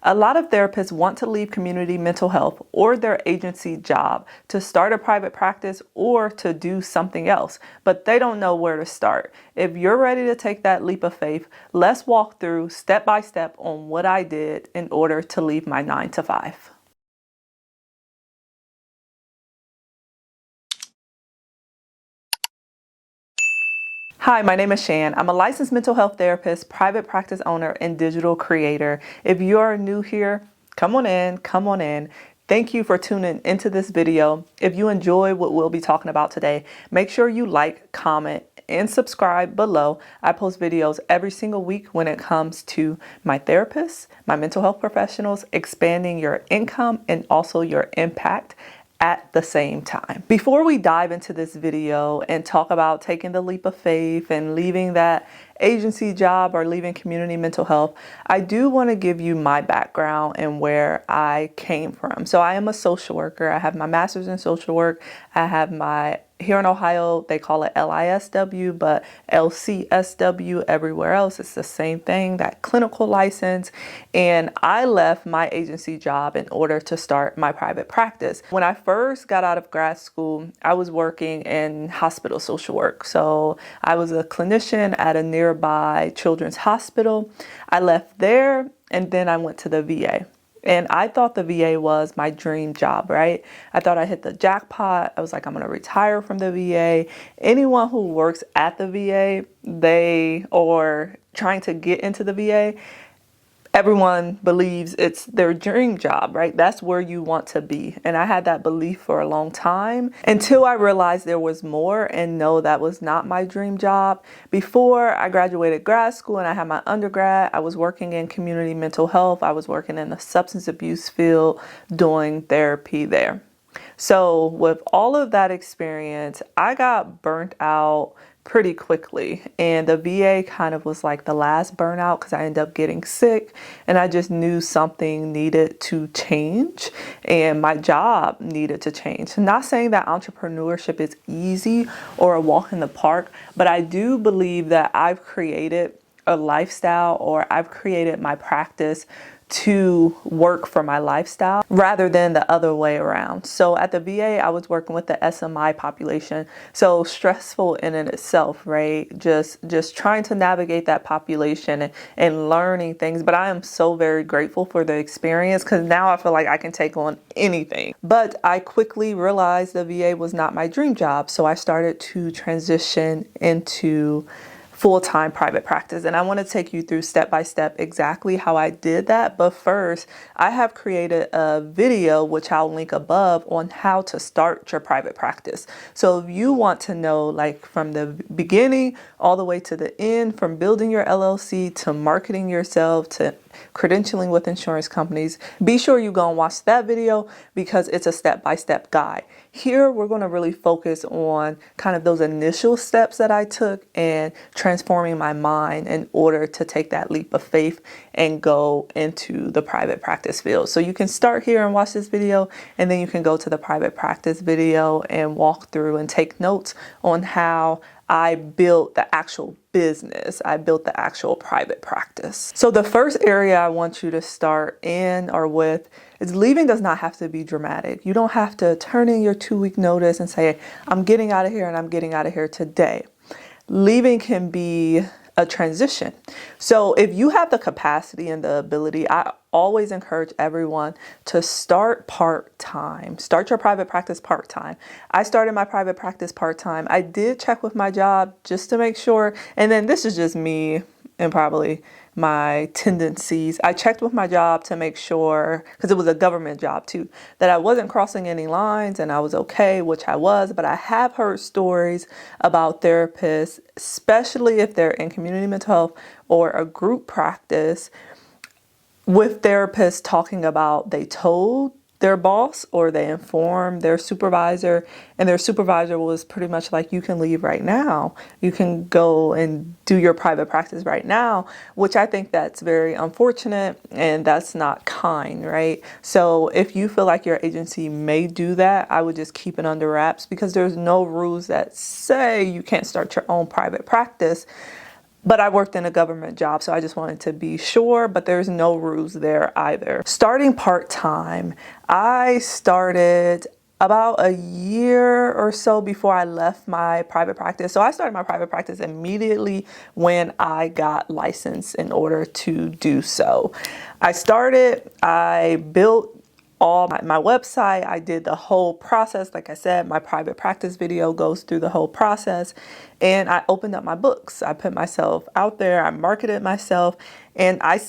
A lot of therapists want to leave community mental health or their agency job to start a private practice or to do something else, but they don't know where to start. If you're ready to take that leap of faith, let's walk through step by step on what I did in order to leave my 9 to 5. Hi, my name is Shan. I'm a licensed mental health therapist, private practice owner, and digital creator. If you are new here, come on in, come on in. Thank you for tuning into this video. If you enjoy what we'll be talking about today, make sure you like, comment, and subscribe below. I post videos every single week when it comes to my therapists, my mental health professionals, expanding your income, and also your impact at the same time. Before we dive into this video and talk about taking the leap of faith and leaving that agency job or leaving community mental health, I do want to give you my background and where I came from. So I am a social worker. I have my master's in social work. I have my, here in Ohio, they call it LISW, but LCSW everywhere else. It's the same thing, that clinical license. And I left my agency job in order to start my private practice. When I first got out of grad school, I was working in hospital social work. So I was a clinician at a nearby children's hospital. I left there and then I went to the VA. And I thought the VA was my dream job, right? I thought I hit the jackpot. I was like, I'm going to retire from the VA. Anyone who works at the VA, or trying to get into the VA, everyone believes it's their dream job, right? That's where you want to be. And I had that belief for a long time until I realized there was more, and no, that was not my dream job. Before I graduated grad school and I had my undergrad, I was working in community mental health. I was working in the substance abuse field, doing therapy there. So with all of that experience, I got burnt out pretty quickly, and the VA kind of was like the last burnout because I ended up getting sick and I just knew something needed to change and my job needed to change. I'm not saying that entrepreneurship is easy or a walk in the park, but I do believe that I've created a lifestyle, or I've created my practice to work for my lifestyle rather than the other way around. So at the VA, I was working with the SMI population. So stressful in and itself, right? Just trying to navigate that population and learning things. But I am so very grateful for the experience because now I feel like I can take on anything. But I quickly realized the VA was not my dream job. So I started to transition into full-time private practice. And I want to take you through step by step exactly how I did that. But first, I have created a video, which I'll link above, on how to start your private practice. So if you want to know, like from the beginning all the way to the end, from building your LLC to marketing yourself to credentialing with insurance companies, be sure you go and watch that video because it's a step-by-step guide. Here, we're going to really focus on kind of those initial steps that I took and transforming my mind in order to take that leap of faith and go into the private practice field. So you can start here and watch this video, and then you can go to the private practice video and walk through and take notes on how I built the actual business. I built the actual private practice. So the first area I want you to start in or with is leaving does not have to be dramatic. You don't have to turn in your 2-week notice and say, I'm getting out of here and I'm getting out of here today. Leaving can be a transition. So if you have the capacity and the ability, I always encourage everyone to start part-time. Start your private practice part-time. I started my private practice part-time. I did check with my job just to make sure. And then this is just me and probably my tendencies. I checked with my job to make sure, because it was a government job too, that I wasn't crossing any lines and I was okay, which I was. But I have heard stories about therapists, especially if they're in community mental health or a group practice, with therapists talking about they told their boss or they informed their supervisor, and their supervisor was pretty much like, you can leave right now. You can go and do your private practice right now, which I think that's very unfortunate and that's not kind, right? So if you feel like your agency may do that, I would just keep it under wraps because there's no rules that say you can't start your own private practice. But I worked in a government job, so I just wanted to be sure, but there's no rules there either. Starting part-time, I started about a year or so before I left my private practice. So I started my private practice immediately when I got licensed in order to do so. I built all my website. I did the whole process. Like I said, my private practice video goes through the whole process, and I opened up my books. I put myself out there. I marketed myself, and only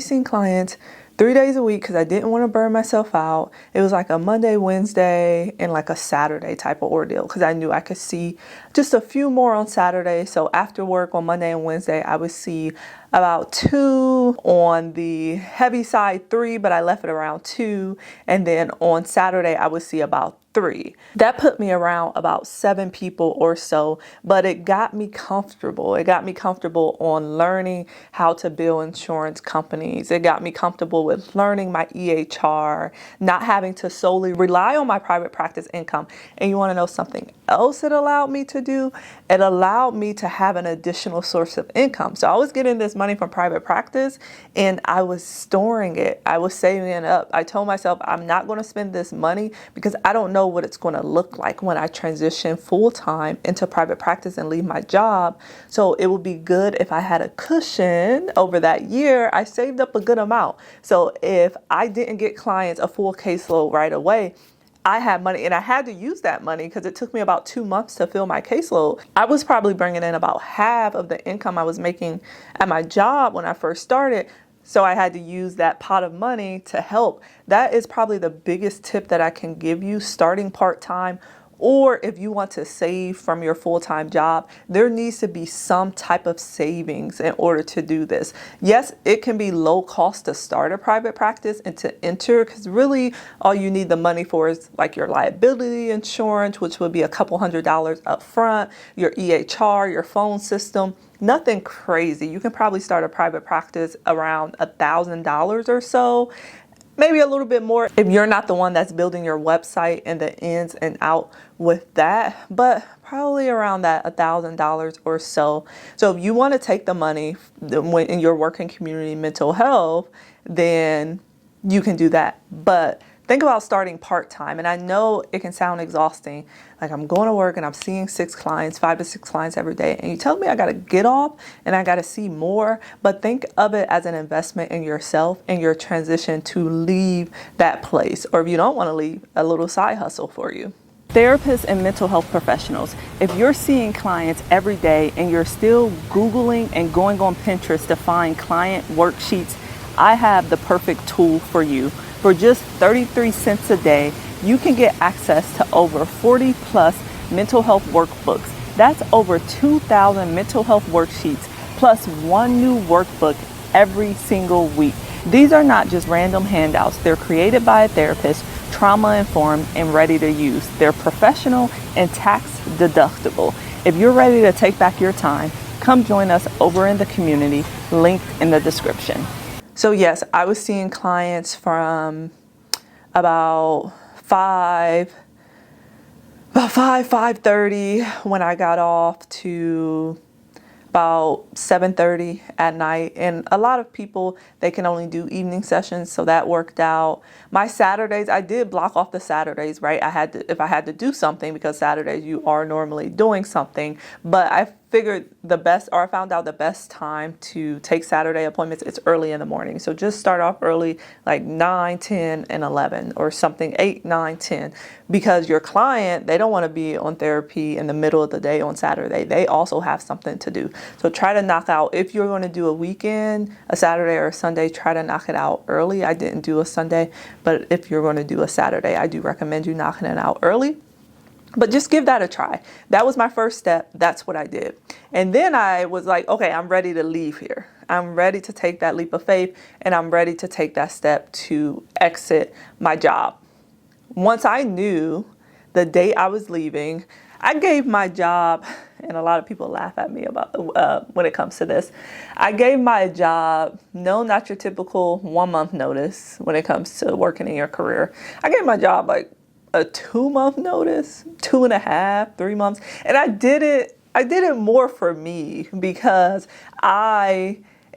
seen clients 3 days a week because I didn't want to burn myself out. It was like a Monday, Wednesday, and like a Saturday type of ordeal because I knew I could see just a few more on Saturday. So after work on Monday and Wednesday, I would see about 2, on the heavy side 3, but I left it around 2. And then on Saturday, I would see about 3. That put me around about 7 people or so, but it got me comfortable. It got me comfortable on learning how to bill insurance companies. It got me comfortable with learning my EHR, not having to solely rely on my private practice income. And you want to know something else it allowed me to do? It allowed me to have an additional source of income. So I was getting this money from private practice and I was storing it. I was saving it up. I told myself I'm not going to spend this money because I don't know what it's going to look like when I transition full-time into private practice and leave my job. So it would be good if I had a cushion over that year. I saved up a good amount. So if I didn't get clients a full caseload right away, I had money, and I had to use that money because it took me about 2 months to fill my caseload. I was probably bringing in about half of the income I was making at my job when I first started. So I had to use that pot of money to help. That is probably the biggest tip that I can give you starting part-time. Or if you want to save from your full-time job, there needs to be some type of savings in order to do this. Yes, it can be low cost to start a private practice and to enter, because really all you need the money for is like your liability insurance, which would be a couple $100s up front, your EHR, your phone system. Nothing crazy. You can probably start a private practice around $1,000 or so. Maybe a little bit more if you're not the one that's building your website and the ins and out with that, but probably around that $1,000 or so. So if you want to take the money when you're working community mental health, then you can do that. But think about starting part-time. And I know it can sound exhausting. Like I'm going to work and I'm seeing 5 to 6 clients every day. And you tell me I got to get off and I got to see more. But think of it as an investment in yourself and your transition to leave that place. Or if you don't want to leave, a little side hustle for you. Therapists and mental health professionals, if you're seeing clients every day and you're still Googling and going on Pinterest to find client worksheets, I have the perfect tool for you. For just 33 cents a day, you can get access to over 40 plus mental health workbooks. That's over 2,000 mental health worksheets plus 1 new workbook every single week. These are not just random handouts. They're created by a therapist, trauma-informed, and ready to use. They're professional and tax deductible. If you're ready to take back your time, come join us over in the community, linked in the description. So yes, I was seeing clients from about 5:30 when I got off to about 7:30 at night. And a lot of people, they can only do evening sessions, so that worked out. My Saturdays, I did block off the Saturdays, right? If I had to do something, because Saturdays you are normally doing something, but I found out the best time to take Saturday appointments, it's early in the morning. So just start off early, like 9, 10, and 11 or something, 8, 9, 10, because your client, they don't want to be on therapy in the middle of the day on Saturday. They also have something to do. So try to knock out, if you're going to do a weekend, a Saturday or a Sunday, try to knock it out early. I didn't do a Sunday, but if you're going to do a Saturday, I do recommend you knocking it out early. But just give that a try. That was my first step. That's what I did. And then I was like, okay, I'm ready to leave here. I'm ready to take that leap of faith, and I'm ready to take that step to exit my job. Once I knew the day I was leaving, I gave my job, and a lot of people laugh at me about when it comes to this. I gave my job, no, not your typical 1 month notice when it comes to working in your career. I gave my job like a 2 month notice, 2.5, 3 months. And I did it I did it more for me because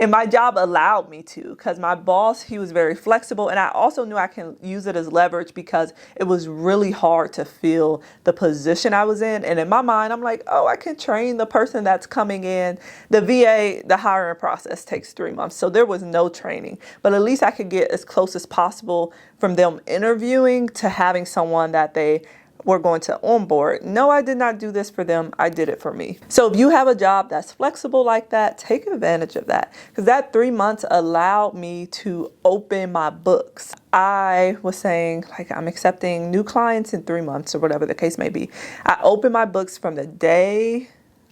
and my job allowed me to, because my boss, he was very flexible. And I also knew I can use it as leverage because it was really hard to fill the position I was in. And in my mind, I'm like, oh, I can train the person that's coming in. The VA, the hiring process takes 3 months. So there was no training, but at least I could get as close as possible from them interviewing to having someone that they were going to onboard. No, I did not do this for them. I did it for me. So if you have a job that's flexible like that, take advantage of that, because that 3 months allowed me to open my books. I was saying, like, I'm accepting new clients in 3 months or whatever the case may be. I opened my books from the day,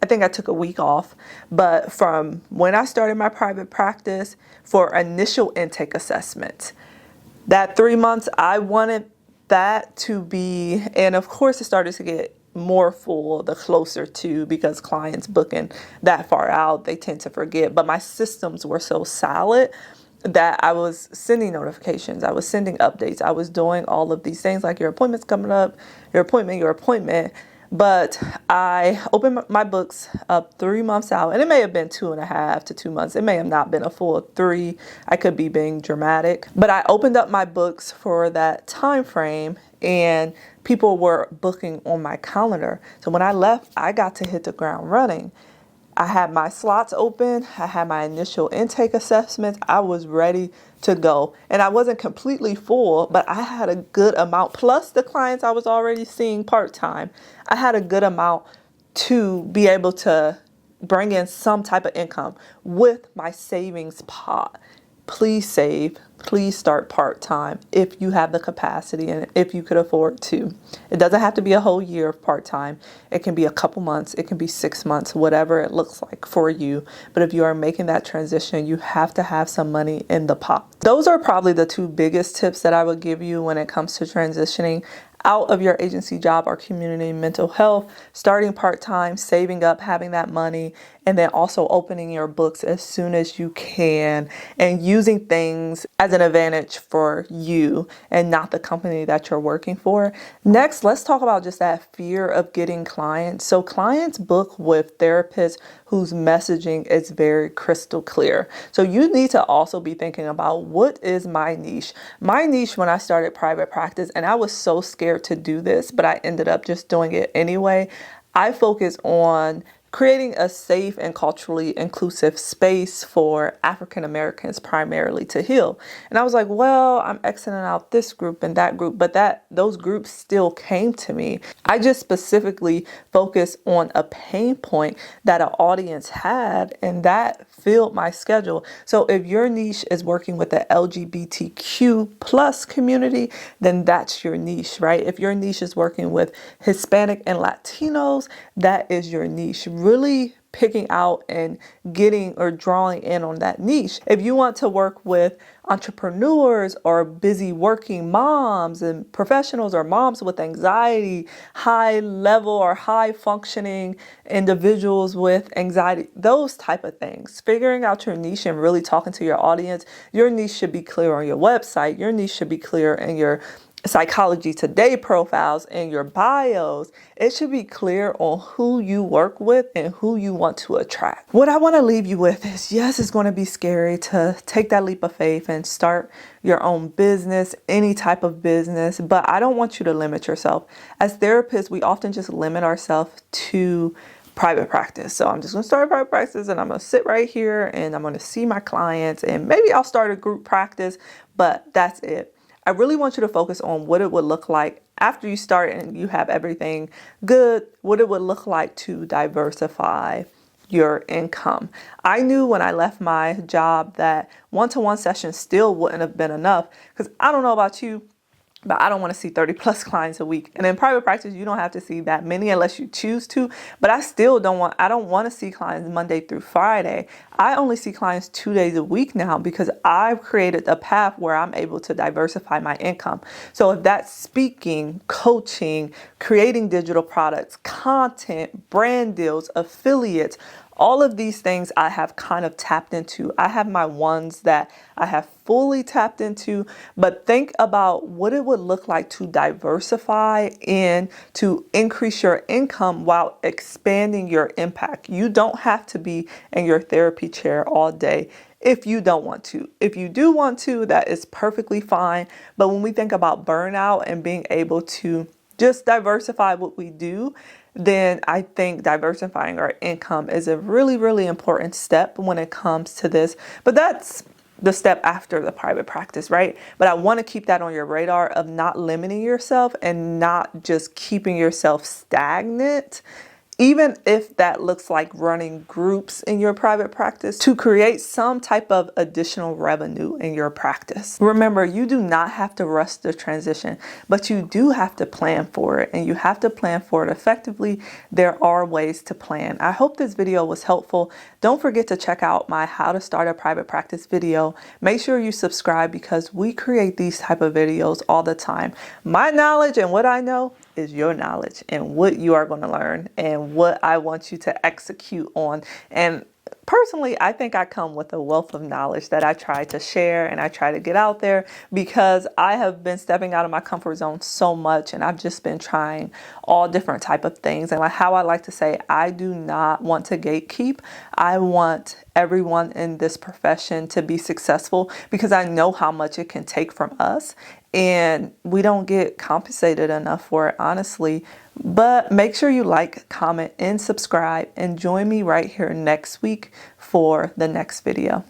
I think I took a week off, but from when I started my private practice for initial intake assessments. That 3 months, I wanted that to be, and of course it started to get more full the closer to, because clients booking that far out, they tend to forget. But my systems were so solid that I was sending notifications, I was sending updates, I was doing all of these things like your appointment's coming up, your appointment. But I opened my books up 3 months out, and it may have been 2.5 to 2 months. It may have not been a full 3. I could be being dramatic, but I opened up my books for that time frame, and people were booking on my calendar. So when I left, I got to hit the ground running. I had my slots open. I had my initial intake assessments. I was ready to go. And I wasn't completely full, but I had a good amount. Plus the clients I was already seeing part-time, I had a good amount to be able to bring in some type of income with my savings pot. Please save. Please start part-time if you have the capacity and if you could afford to. It doesn't have to be a whole year of part-time. It can be a couple months. It can be 6 months, whatever it looks like for you. But if you are making that transition, you have to have some money in the pot. Those are probably the 2 biggest tips that I would give you when it comes to transitioning out of your agency job or community mental health, starting part-time, saving up, having that money, and then also opening your books as soon as you can and using things as an advantage for you and not the company that you're working for. Next, let's talk about just that fear of getting clients. So clients book with therapists whose messaging is very crystal clear. So you need to also be thinking about, what is my niche? My niche when I started private practice, and I was so scared to do this, but I ended up just doing it anyway. I focus on creating a safe and culturally inclusive space for African Americans primarily to heal. And I was like, well, I'm exiting out this group and that group, but those groups still came to me. I just specifically focused on a pain point that an audience had, and that filled my schedule. So if your niche is working with the LGBTQ plus community, then that's your niche, right? If your niche is working with Hispanic and Latinos, that is your niche. Really picking out and getting or drawing in on that niche. If you want to work with entrepreneurs or busy working moms and professionals or moms with anxiety, high level or high functioning individuals with anxiety, those type of things, figuring out your niche and really talking to your audience. Your niche should be clear on your website. Your niche should be clear in your Psychology Today profiles and your bios. It should be clear on who you work with and who you want to attract. What I want to leave you with is, yes, it's going to be scary to take that leap of faith and start your own business, any type of business, but I don't want you to limit yourself. As therapists, we often just limit ourselves to private practice. So I'm just going to start a private practice and I'm going to sit right here and I'm going to see my clients, and maybe I'll start a group practice, but that's it. I really want you to focus on what it would look like after you start and you have everything good, what it would look like to diversify your income. I knew when I left my job that one-to-one sessions still wouldn't have been enough, because I don't know about you, but I don't want to see 30 plus clients a week. And in private practice, you don't have to see that many unless you choose to. But I don't want to see clients Monday through Friday. I only see clients 2 days a week now, because I've created a path where I'm able to diversify my income. So if that's speaking, coaching, creating digital products, content, brand deals, affiliates, All of these things I have kind of tapped into. I have my ones that I have fully tapped into, but think about what it would look like to diversify and to increase your income while expanding your impact. You don't have to be in your therapy chair all day if you don't want to. If you do want to, that is perfectly fine. But when we think about burnout and being able to just diversify what we do, then I think diversifying our income is a really, really important step when it comes to this. But that's the step after the private practice, right? But I want to keep that on your radar of not limiting yourself and not just keeping yourself stagnant. Even if that looks like running groups in your private practice to create some type of additional revenue in your practice. Remember, you do not have to rush the transition, but you do have to plan for it, and you have to plan for it effectively. There are ways to plan. I hope this video was helpful. Don't forget to check out my how to start a private practice video. Make sure you subscribe because we create these type of videos all the time. My knowledge and what I know is your knowledge and what you are going to learn and what I want you to execute on. And personally, I think I come with a wealth of knowledge that I try to share and I try to get out there because I have been stepping out of my comfort zone so much, and I've just been trying all different type of things. And how I like to say, I do not want to gatekeep. I want everyone in this profession to be successful because I know how much it can take from us. And we don't get compensated enough for it, honestly. But make sure you like, comment, and subscribe, and join me right here next week for the next video.